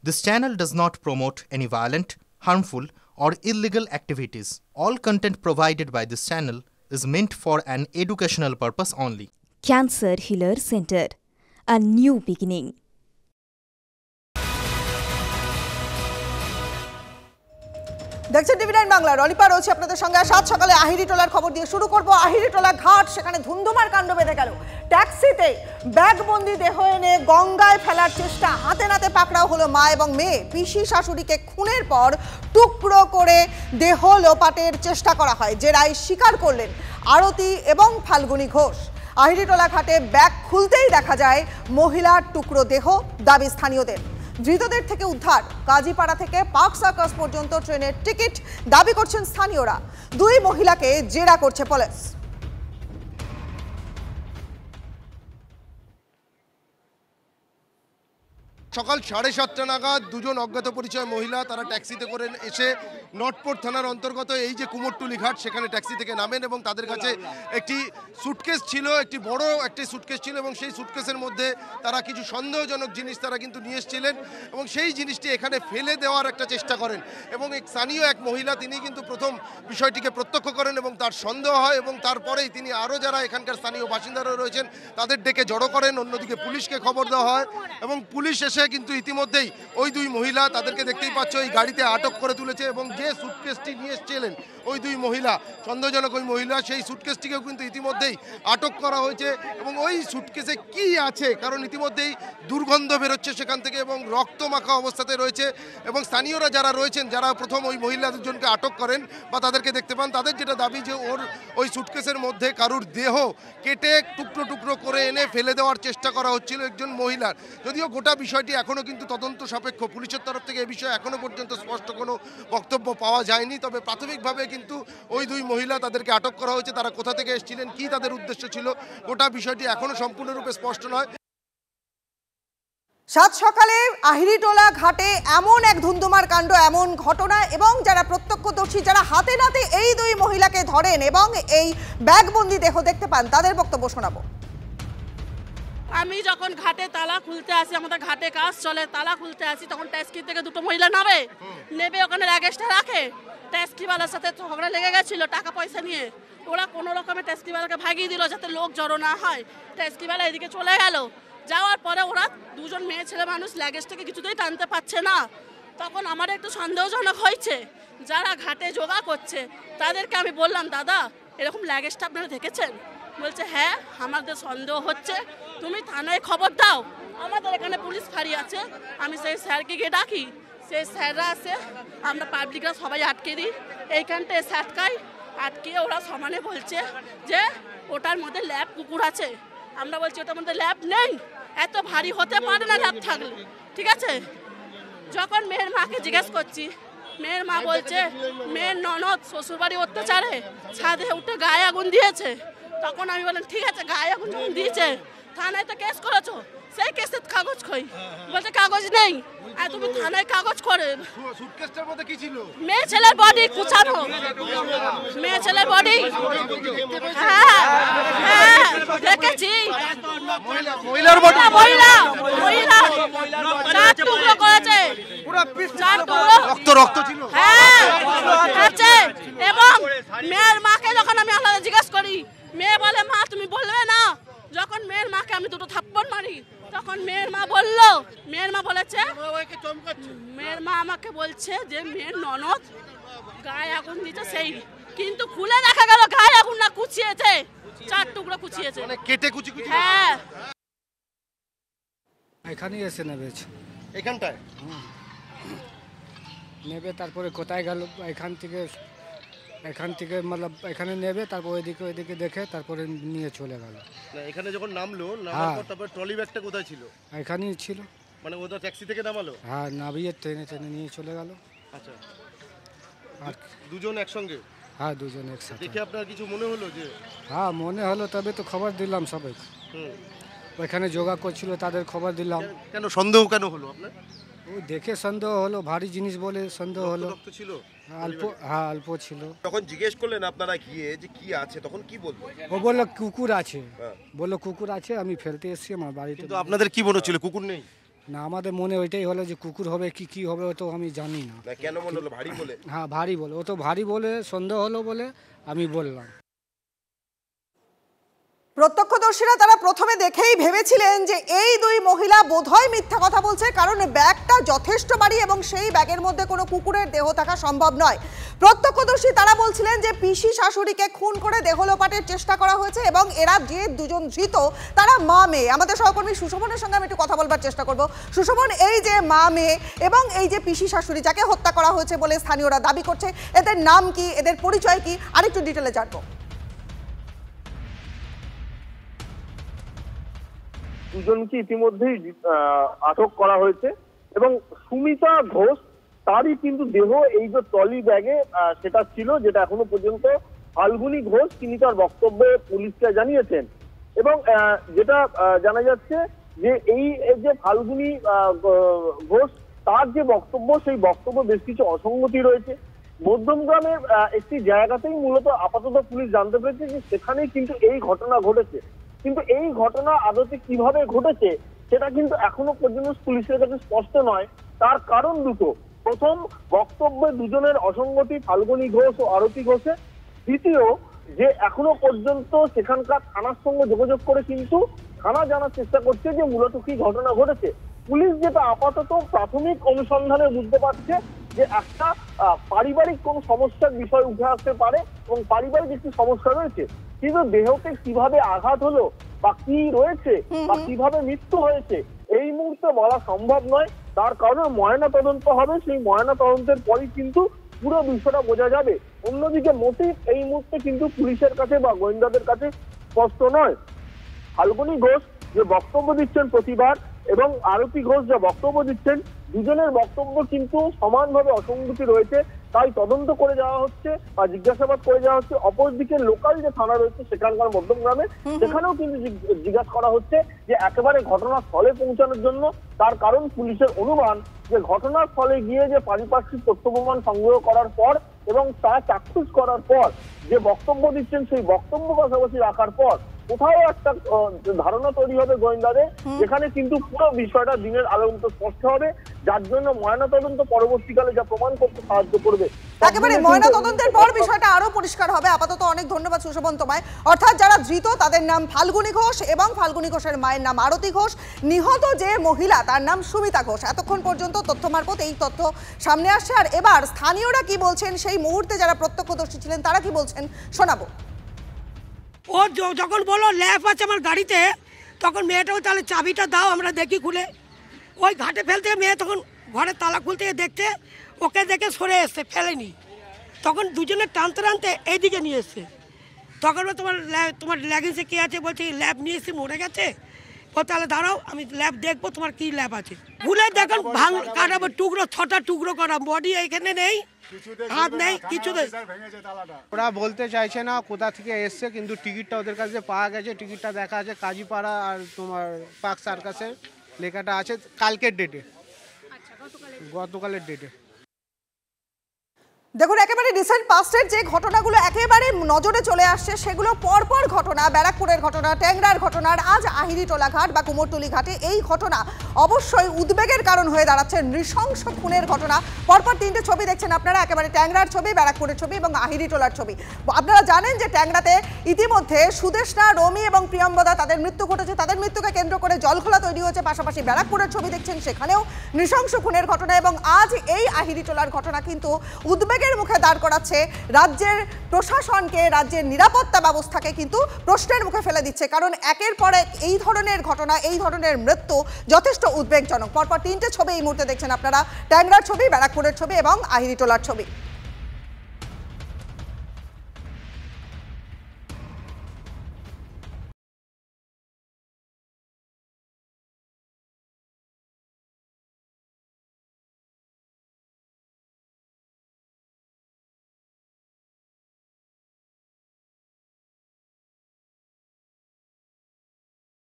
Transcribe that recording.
This channel does not promote any violent, harmful, or illegal activities. All content provided by this channel is meant for an educational purpose only. Cancer Healer Center, a new beginning. দেখছেন টিভি9 বাংলা। রলিপা রয়েছে আপনাদের সঙ্গে। সাত সকালে আহিরিটোলার খবর দিয়ে শুরু করব। আহিরিটোলা ঘাট, সেখানে ধুন্ধুমার কাণ্ড বেঁধে গেল। ট্যাক্সিতে ব্যাগবন্দি দেহ এনে গঙ্গায় ফেলার চেষ্টা, হাতে নাতে পাকড়াও হলো মা এবং মেয়ে। পিসি শাশুড়িকে খুনের পর টুকরো করে দেহ লোপাটের চেষ্টা করা হয়, জেরায় স্বীকার করলেন আরতি এবং ফাল্গুনী ঘোষ। আহিরিটোলা ঘাটে ব্যাগ খুলতেই দেখা যায় মহিলার টুকরো দেহ, দাবি স্থানীয়দের। ধৃতদের থেকে উদ্ধার। কাজীপাড়া থেকে পার্ক সার্কাস পর্যন্ত ট্রেনের টিকিট দাবি করছেন স্থানীয়রা। দুই মহিলাকে জেরা করছে পুলিশ। সকাল 7:30 নাগাদ দুজন অজ্ঞাত পরিচয় মহিলা তারা ট্যাক্সিতে করে এসে নটপোর্ট থানার অন্তর্গত এই যে কুমোরটুলি ঘাট, সেখানে ট্যাক্সি থেকে নামেন এবং তাদের কাছে একটি সুটকেস ছিল, একটি বড় একটি সুটকেস ছিল এবং সেই সুটকেসের মধ্যে তারা কিছু সন্দেহজনক জিনিস তারা কিন্তু নিয়ে এসেছিলেন এবং সেই জিনিসটি এখানে ফেলে দেওয়ার একটা চেষ্টা করেন এবং স্থানীয় এক মহিলা তিনি কিন্তু প্রথম বিষয়টিকে প্রত্যক্ষ করেন এবং তার সন্দেহ হয় এবং তারপরেই তিনি আরও যারা এখানকার স্থানীয় বাসিন্দারা রয়েছেন তাদের ডেকে জড়ো করেন। অন্যদিকে পুলিশকে খবর দেওয়া হয় এবং পুলিশ এসে কিন্তু ইতিমধ্যেই ওই দুই মহিলা, তাদেরকে দেখতেই পাচ্ছ, এই গাড়িতে আটক করে তুলেছে এবং যে সুটকেসটি নিয়ে এসেছিলেন ওই দুই মহিলা, সন্দেহজনক ওই মহিলা, সেই সুটকেসটিকেও কিন্তু ইতিমধ্যেই আটক করা হয়েছে এবং ওই সুটকেসে কি আছে, কারণ ইতিমধ্যেই দুর্গন্ধ বেরোচ্ছে সেখান থেকে এবং রক্তমাখা অবস্থাতে রয়েছে এবং স্থানীয়রা যারা রয়েছেন, যারা প্রথম ওই মহিলা দুজনকে আটক করেন বা তাদেরকে দেখতে পান, তাদের যেটা দাবি যে ওই সুটকেসের মধ্যে কারুর দেহ কেটে টুকরো টুকরো করে এনে ফেলে দেওয়ার চেষ্টা করা হচ্ছিল একজন মহিলার। যদিও গোটা বিষয়টি এখনও কিন্তু তদন্ত সাপেক্ষ, পুলিশের তরফ থেকে এ বিষয়ে এখনও পর্যন্ত স্পষ্ট কোনো বক্তব্য পাওয়া যায়নি। তবে প্রাথমিকভাবে কিন্তু ওই দুই মহিলা, তাদেরকে আটক করা হয়েছে। তারা কোথা থেকে এসেছিলেন, কি তাদের উদ্দেশ্য ছিল, গোটা বিষয়টি এখনও সম্পূর্ণরূপে স্পষ্ট নয়। সাত সকালে আহিরিটোলা ঘাটে এমন এক ধুন্ধুমার কাণ্ড, এমন ঘটনা এবং যারা প্রত্যক্ষদর্শী, যারা হাতে নাতে এই দুই মহিলাকে ধরেন এবং এই ব্যাগবন্দি দেহ দেখতে পান, তাদের বক্তব্য শোনাবো। আমি যখন ঘাটে তালা খুলতে আসি, আমাদের ঘাটে কাজ চলে, তালা খুলতে আসি, তখন ট্যাক্সি থেকে দুটো মহিলা নেবে ওখানে লাগেজটা রাখে। ট্যাক্সিওয়ালার সাথে ঝগড়া লেগে গেছিল টাকা পয়সা নিয়ে। ওরা কোনো রকমের ট্যাক্সিওয়ালাকে ভাগিয়ে দিল যাতে লোক জড়ো না হয়। ট্যাক্সিওয়ালা এদিকে চলে গেল। যাওয়ার পরে ওরা দুজন মেয়ে ছেলে মানুষ লাগেজটাকে কিছুতেই টানতে পারছে না। তখন আমার একটু সন্দেহজনক হয়েছে। যারা ঘাটে যোগা করছে তাদেরকে আমি বললাম, দাদা এরকম লাগেজটা আপনারা দেখেছেন? বলছে হ্যাঁ, আমাদের সন্দেহ হচ্ছে, তুমি থানায় খবর দাও। আমাদের এখানে পুলিশ ফাঁড়ি আছে, আমি সেই স্যারকে গিয়ে ডাকি, সেই স্যাররা আসে, আমরা পাবলিকরা সবাই আটকে দিই। এইখানটা এসে আটকিয়ে ওরা সমানে বলছে যে ওটার মধ্যে ল্যাব কুকুর আছে। আমরা বলছি ওটার মধ্যে ল্যাব নেই, এত ভারী হতে পারে না ল্যাব থাকলে, ঠিক আছে। যখন মেয়ের মাকে জিজ্ঞেস করছি, মেয়ের মা বলছে মেয়ের ননদ শ্বশুরবাড়ি অত্যাচারে ছাদে উঠে গায়ে আগুন দিয়েছে। তখন আমি বললাম ঠিক আছে, গায়ে আগুন যখন দিয়েছে থানায় তো কেস করেছো, সেই কেসের কাগজ কই? বলছে কাগজ নেই। আর তুমি থানায় কাগজ করে, সুটকেসটার মধ্যে কি ছিল? মেয়ে ছেলের বডি কুচানো, মেয়ে ছেলের বডি। হ্যাঁ হ্যাঁ দেখেছি, মহিলার বডি, মহিলা চার টুকরো করেছে, চার টুকরো, রক্ত ছিল। হ্যাঁ আছে। এবং মেয়ের মাকে যখন আমি আলাদা জিজ্ঞেস করি, মেয়ে বলে মা তুমি বলবে না। যখন মেয়ের মাকে আমি দুটো থাপ্পড় মারি, তখন মেয়ের মা বলেছে, মেয়ের মা আমাকে বলছে যে মেয়ের ননদ গায়ে আগুন দিতে, সেই কিন্তু খুলে দেখা গেল গায়ে আগুন না, কুচিয়েছে, চার টুকরো কুচিয়েছে, মানে কেটে কুচি। হ্যাঁ এখানেই এসে নেবেছে, এখানটায় নেবে, তারপরে কোথায় গেল, এখান থেকে মানে এখানে নেবে, তারপর ওইদিকে দেখে তারপরে নিয়ে চলে গেল। এখানে যখন নামলো, নামার পর তারপর ট্রলি ব্যাগটা কোথায় ছিল? এখানেই ছিল, মানে ওটা ট্যাক্সি থেকে নামালো? হ্যাঁ, নামিয়ে ট্রেনে নিয়ে চলে গেল। আচ্ছা, আর দুজন একসঙ্গে? হ্যাঁ, দুজন একসাথে। দেখে আপনার কিছু মনে হলো যে? হ্যাঁ মনে হলো, তবে তো খবর দিলাম সবাই। ওইখানে যোগা করছিল তাদের খবর দিলাম। কেন সন্দেহ কেন হলো আপনার? ও দেখে সন্দেহ হলো, ভারী জিনিস বলে সন্দেহ হলো। ছিল অল্প ছিল। তখন জিজ্ঞেস করলেন আপনারা গিয়ে যে কি আছে, তখন কি বলবো? ও বললো কুকুর আছে, বললো কুকুর আছে, আমি ফেলতে এসেছি আমার বাড়িতে। কিন্তু আপনাদের কি মনে হচ্ছিল কুকুর নেই? না, আমাদের মনে ওইটাই হলো যে কুকুর হবে কি হবে ও তো আমি জানি না। কেন মনে হলো ভারী বলে? হ্যাঁ ভারী বলে, ও তো ভারী বলে সন্দেহ হলো বলে আমি বললাম। প্রত্যক্ষদর্শীরা তারা প্রথমে দেখেই ভেবেছিলেন যে এই দুই মহিলা বোধহয় মিথ্যা কথা বলছে, কারণ ব্যাগটা যথেষ্ট ভারী এবং সেই ব্যাগের মধ্যে কোনো কুকুরের দেহ থাকা সম্ভব নয়। প্রত্যক্ষদর্শী তারা বলছিলেন যে পিসি শাশুড়িকে খুন করে দেহ লোপাটের চেষ্টা করা হয়েছে এবং এরা যে দুজন ধৃত তারা মা মেয়ে। আমাদের সহকর্মী সুশোভনের সঙ্গে আমি একটু কথা বলবার চেষ্টা করব। সুশোভন, এই যে মা মেয়ে এবং এই যে পিসি শাশুড়ি যাকে হত্যা করা হয়েছে বলে স্থানীয়রা দাবি করছে, এদের নাম কি, এদের পরিচয় কি, আরেকটু ডিটেলে জানবো। দুজনকে ইতিমধ্যেই আটক করা হয়েছে এবং সুমিতা ঘোষ তারই কিন্তু দেহ এই যে ট্রলি ব্যাগে সেটা ছিল, যেটা এখনো পর্যন্ত ফাল্গুনী ঘোষ তিনি তার বক্তব্যে পুলিশকে জানিয়েছেন। এবং যেটা জানা যাচ্ছে যে এই যে ফাল্গুনী ঘোষ তার যে বক্তব্য, সেই বক্তব্য বেশ কিছু অসঙ্গতি রয়েছে। মধ্যমগ্রামের একটি জায়গাতেই মূলত আপাতত পুলিশ জানতে পেরেছে যে সেখানেই কিন্তু এই ঘটনা ঘটেছে, কিন্তু এই ঘটনা আদতে কিভাবে ঘটেছে সেটা কিন্তু এখনো পর্যন্ত পুলিশের কাছে স্পষ্ট নয়। তার কারণ দুটো। প্রথম, বক্তব্যে দুজনের অসঙ্গতি, ফাল্গুনী ঘোষ ও আরতি ঘোষের। দ্বিতীয়, যে এখনো পর্যন্ত সেখানকার থানার সঙ্গে যোগাযোগ করে কিন্তু থানা জানার চেষ্টা করছে যে মূলত কি ঘটনা ঘটেছে। পুলিশ যেটা আপাতত প্রাথমিক অনুসন্ধানে বুঝতে পারছে যে একটা পারিবারিক কোন সমস্যার বিষয় উঠে আসতে পারে এবং পারিবারিক একটি সমস্যা রয়েছে, কিন্তু দেহতে কিভাবে আঘাত হলো বা কি রয়েছে বা কিভাবে মৃত্যু হয়েছে এই মুহূর্তে বলা সম্ভব নয়। তার কারণে ময়না তদন্ত হবে, সেই ময়না তদন্তের পরই কিন্তু পুরো বিষয়টা বোঝা যাবে। অন্যদিকে মোটিভ এই মুহূর্তে কিন্তু পুলিশের কাছে বা গোয়েন্দাদের কাছে স্পষ্ট নয়। ফাল্গুনী ঘোষ যে বক্তব্য দিচ্ছেন প্রতিবার এবং আরতি ঘোষ যা বক্তব্য দিচ্ছেন, দুজনের বক্তব্য কিন্তু সমানভাবে অসঙ্গতি রয়েছে, তাই তদন্ত করে যাওয়া হচ্ছে বা জিজ্ঞাসাবাদ করে যাওয়া হচ্ছে। অপরদিকে লোকাল যে থানা রয়েছে সেখানকার মধ্যমগ্রামে, সেখানেও কিন্তু জিজ্ঞাসা করা হচ্ছে যে একেবারে ঘটনাস্থলে পৌঁছানোর জন্য। তার কারণ পুলিশের অনুমান যে ঘটনাস্থলে গিয়ে যে পারিপার্শ্বিক তথ্য প্রমাণ সংগ্রহ করার পর এবং তা চাক্ষুষ করার পর যে বক্তব্য দিচ্ছেন, সেই বক্তব্য পাশাপাশি রাখার পর কোথাও একটা ধারণা তৈরি হবে গোয়েন্দাদের, যেখানে কিন্তু পুরো বিষয়টা দিনের আলোর মতো স্পষ্ট হবে, যার জন্য ময়নাতদন্ত পরবর্তীকালে যা প্রমাণ করতে সাহায্য করবে। একেবারে ময়নাতদন্তের পর বিষয়টা আরো পরিষ্কার হবে। আপাতত অনেক ধন্যবাদ সুশোভন তোমায়। অর্থাৎ যারা ধৃত তাদের নাম ফাল্গুনী ঘোষ এবং ফাল্গুনী ঘোষের মায়ের নাম আরতি ঘোষ। নিহত যে মহিলা তার নাম সুমিতা ঘোষ। এতক্ষণ পর্যন্ত তথ্য মারফত এই তথ্য সামনে আসছে। আর এবার স্থানীয়রা কি বলছেন, সেই মুহূর্তে যারা প্রত্যক্ষদর্শী ছিলেন তারা কি বলছেন শোনাবো। ও যখন বললো ল্যাপ আছে আমার গাড়িতে, তখন মেয়েটাও তাহলে চাবিটা দাও আমরা দেখি খুলে। ওই ঘাটে ফেলতে মেয়ে তখন ঘরের তালা খুলতে দেখতে ওকে দেখে সরে এসছে, ফেলেনি। তখন দুজনে টানতে টানতে এইদিকে নিয়ে এসছে। তখন তোমার ল্যাগিংসে কে আছে, বলছে ল্যাব নিয়ে এসে মরে গেছে। ও তাহলে দাঁড়াও আমি ল্যাব দেখবো তোমার কি ল্যাব আছে। খুলে দেখুন কাটাবো টুকরো, 6টা টুকরো করা, বডি এখানে নেই, হাত নেই, কিছু নেই। ওরা বলতে চাইছে না কোথা থেকে এসছে, কিন্তু টিকিটটা ওদের কাছে পাওয়া গেছে। টিকিটটা দেখা আছে কাজীপাড়া আর তোমার পার্ক সার্কাসের লেখাটা আছে কালকের ডেটে, গতকালের ডেটে। দেখুন, একেবারে রিসেন্ট পাস্টের যে ঘটনাগুলো একেবারে নজরে চলে আসছে সেগুলো পরপর ঘটনা। ব্যারাকপুরের ঘটনা, ট্যাংরার ঘটনা, আর আজ আহিরিটোলা ঘাট বা কুমোরটুলি ঘাটে এই ঘটনা অবশ্যই উদ্বেগের কারণ হয়ে দাঁড়াচ্ছে। নৃশংস খুনের ঘটনা। পরপর 3টে ছবি দেখছেন আপনারা, একেবারে ট্যাংরার ছবি, ব্যারাকপুরের ছবি এবং আহিরিটোলার ছবি। আপনারা জানেন যে ট্যাংরাতে ইতিমধ্যে সুদেশনা, রমি এবং প্রিয়ম্বদা তাদের মৃত্যু ঘটেছে। তাদের মৃত্যুকে কেন্দ্র করে জলখোলা তৈরি হয়েছে। পাশাপাশি ব্যারাকপুরের ছবি দেখছেন, সেখানেও নৃশংস খুনের ঘটনা। এবং আজ এই আহিরিটোলার ঘটনা কিন্তু উদ্বেগের মুখে দাঁড় করাচ্ছে রাজ্যের প্রশাসনকে, রাজ্যের নিরাপত্তা ব্যবস্থাকে কিন্তু প্রশ্নের মুখে ফেলে দিচ্ছে। কারণ একের পর এক এই ধরনের ঘটনা, এই ধরনের মৃত্যু যথেষ্ট উদ্বেগজনক। পরপর 3টে ছবি এই মুহূর্তে দেখছেন আপনারা, ট্যাংরার ছবি, ব্যারাকপুরের ছবি এবং আহিরিটোলার ছবি।